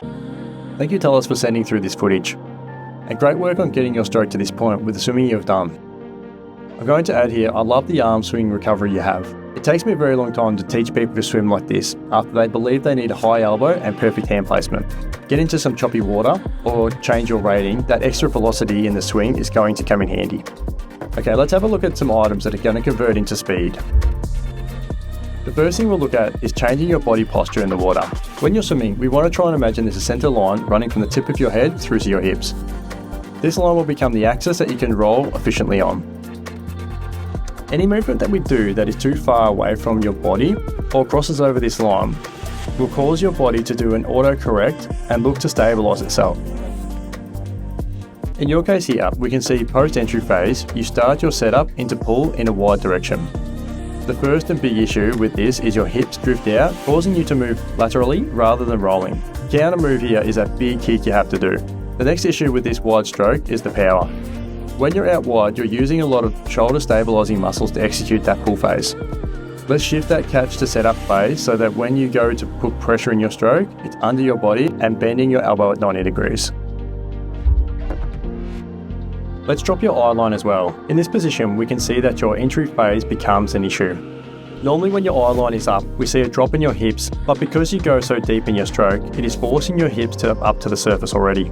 Thank you Thales for sending through this footage. And great work on getting your stroke to this point with the swimming you've done. I'm going to add here, I love the arm swing recovery you have. It takes me a very long time to teach people to swim like this after they believe they need a high elbow and perfect hand placement. Get into some choppy water or change your rating, that extra velocity in the swing is going to come in handy. Okay, let's have a look at some items that are going to convert into speed. The first thing we'll look at is changing your body posture in the water. When you're swimming, we want to try and imagine there's a centre line running from the tip of your head through to your hips. This line will become the axis that you can roll efficiently on. Any movement that we do that is too far away from your body or crosses over this line will cause your body to do an autocorrect and look to stabilise itself. In your case here, we can see post-entry phase, you start your setup into pull in a wide direction. The first and big issue with this is your hips drift out, causing you to move laterally rather than rolling. The counter move here is that big kick you have to do. The next issue with this wide stroke is the power. When you're out wide, you're using a lot of shoulder stabilising muscles to execute that pull phase. Let's shift that catch to setup phase so that when you go to put pressure in your stroke, it's under your body and bending your elbow at 90 degrees. Let's drop your eyeline as well. In this position, we can see that your entry phase becomes an issue. Normally when your eyeline is up, we see a drop in your hips, but because you go so deep in your stroke, it is forcing your hips up to the surface already.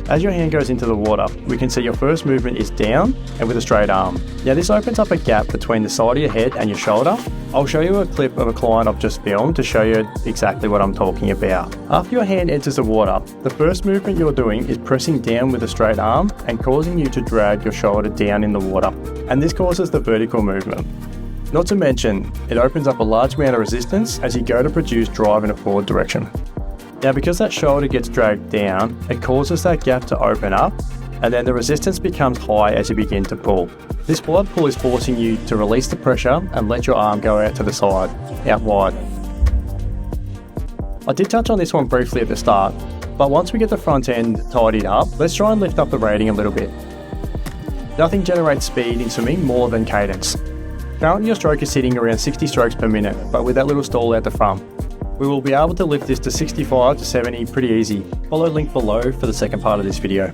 As your hand goes into the water, we can see your first movement is down and with a straight arm. Now this opens up a gap between the side of your head and your shoulder. I'll show you a clip of a client I've just filmed to show you exactly what I'm talking about. After your hand enters the water, the first movement you're doing is pressing down with a straight arm and causing you to drag your shoulder down in the water. And this causes the vertical movement. Not to mention, it opens up a large amount of resistance as you go to produce drive in a forward direction. Now because that shoulder gets dragged down, it causes that gap to open up and then the resistance becomes high as you begin to pull. This blood pull is forcing you to release the pressure and let your arm go out to the side, out wide. I did touch on this one briefly at the start, but once we get the front end tidied up, let's try and lift up the rating a little bit. Nothing generates speed in swimming more than cadence. Currently your stroke is sitting around 60 strokes per minute, but with that little stall out the front. We will be able to lift this to 65 to 70 pretty easy. Follow link below for the second part of this video.